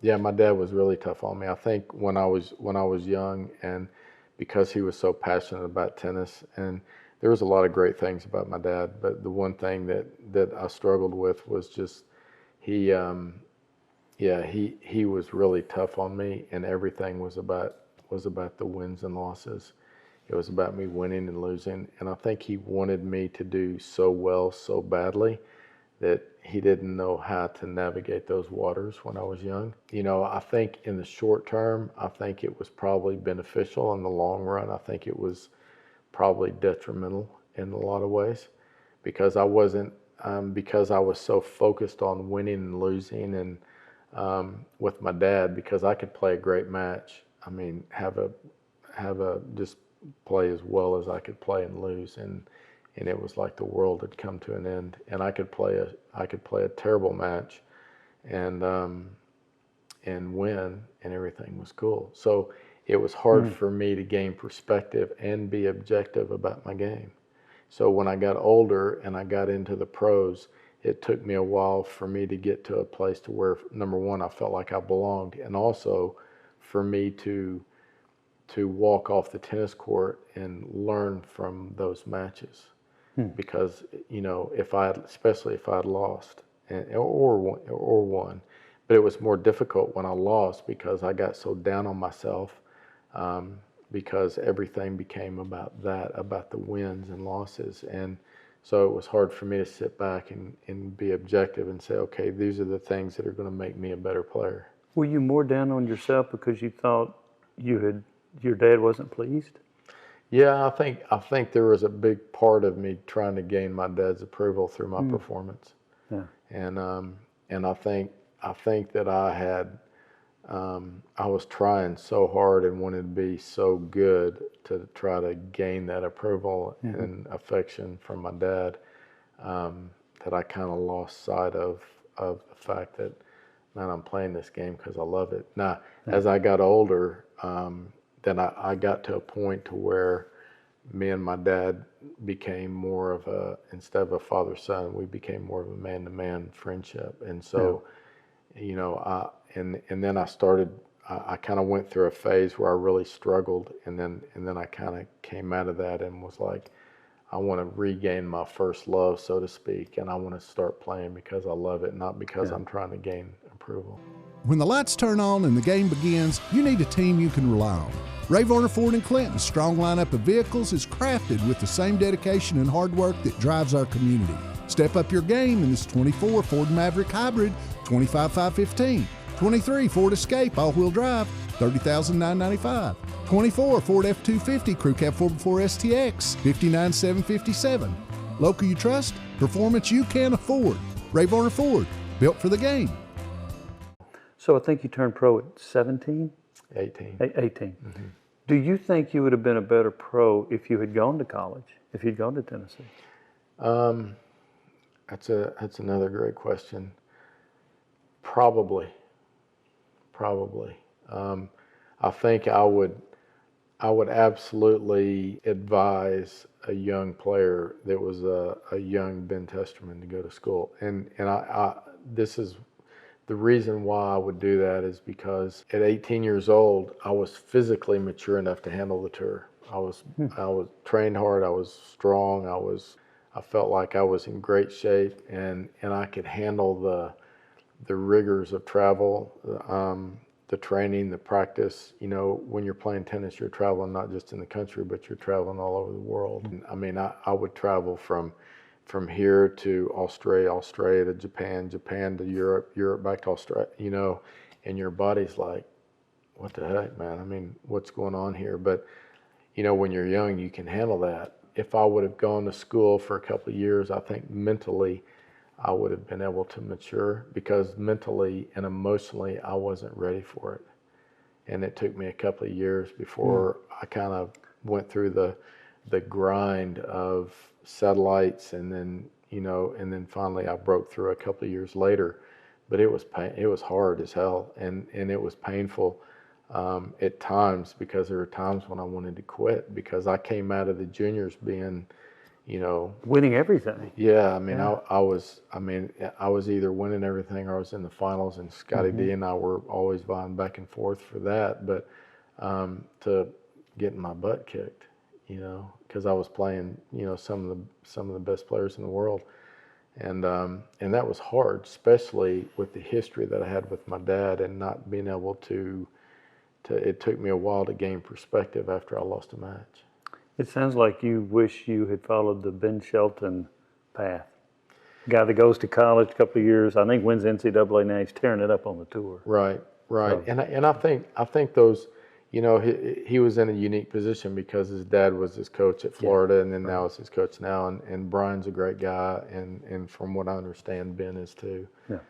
Yeah, my dad was really tough on me. I think when I was young, and because he was so passionate about tennis, and there was a lot of great things about my dad, but the one thing that I struggled with was just he yeah, he was really tough on me, and everything was about the wins and losses. It was about me winning and losing, and I think he wanted me to do so well so badly that he didn't know how to navigate those waters when I was young. You know, I think in the short term, I think it was probably beneficial. In the long run, I think it was probably detrimental in a lot of ways because I wasn't, because I was so focused on winning and losing and with my dad, because I could play a great match. I mean, have a just play as well as I could play and lose, and it was like the world had come to an end. And I could play a terrible match, and win, and everything was cool. So it was hard for me to gain perspective and be objective about my game. So when I got older and I got into the pros, it took me a while for me to get to a place to where, number one, I felt like I belonged, and also for me to walk off the tennis court and learn from those matches. Because you know, if I, especially if I had lost or won, but it was more difficult when I lost because I got so down on myself, because everything became about that, about the wins and losses, and so it was hard for me to sit back and be objective and say, okay, these are the things that are going to make me a better player. Were you more down on yourself because you thought your dad wasn't pleased? Yeah, I think there was a big part of me trying to gain my dad's approval through my performance, Yeah. and I think that I was trying so hard and wanted to be so good to try to gain that approval and affection from my dad, that I kind of lost sight of the fact that, man, I'm playing this game because I love it. Now, as I got older, then I got to a point to where me and my dad became more of a, instead of a father-son, we became more of a man-to-man friendship. And so, you know, and then I kind of went through a phase where I really struggled, and then I kind of came out of that and was like, I want to regain my first love, so to speak, and I want to start playing because I love it, not because I'm trying to gain approval. When the lights turn on and the game begins, you need a team you can rely on. Ray Varner Ford and Clinton's strong lineup of vehicles is crafted with the same dedication and hard work that drives our community. Step up your game in this 24 Ford Maverick Hybrid, 25,515, 23 Ford Escape all-wheel drive, 30,995, 24 Ford F-250 Crew Cab 4x4 STX, 59,757. Local you trust, performance you can afford. Ray Varner Ford, built for the game. So I think you turned pro at 17? 18. 18. Do you think you would have been a better pro if you had gone to college, if you'd gone to Tennessee? That's another great question. Probably. I think I would absolutely advise a young player that was a young Ben Testerman to go to school. And this is the reason why I would do that, is because at 18 years old, I was physically mature enough to handle the tour. I was trained hard. I was strong. I felt like I was in great shape, and I could handle the rigors of travel, the training, the practice. You know, when you're playing tennis, you're traveling not just in the country, but you're traveling all over the world. And, I mean, I would travel from here to Australia, Australia to Japan, Japan to Europe, Europe back to Australia, you know, and your body's like, what the heck, man? I mean, what's going on here? But, you know, when you're young, you can handle that. If I would have gone to school for a couple of years, I think mentally I would have been able to mature, because mentally and emotionally I wasn't ready for it. And it took me a couple of years before I kind of went through the grind of satellites, and then, you know, and then finally I broke through a couple of years later. But it was hard as hell, and it was painful at times, because there were times when I wanted to quit, because I came out of the juniors being, winning everything. Yeah, I mean, Yeah. I was either winning everything or I was in the finals, and Scotty D and I were always vying back and forth for that. But to getting my butt kicked, because I was playing, some of the best players in the world, and that was hard, especially with the history that I had with my dad and not being able to. It took me a while to gain perspective after I lost a match. It sounds like you wish you had followed the Ben Shelton path. Guy that goes to college a couple of years, I think wins NCAA, now he's tearing it up on the tour. Right. So. And I think those, he was in a unique position because his dad was his coach at Florida, and then now is his coach now. And Brian's a great guy, and from what I understand, Ben is too. Yeah.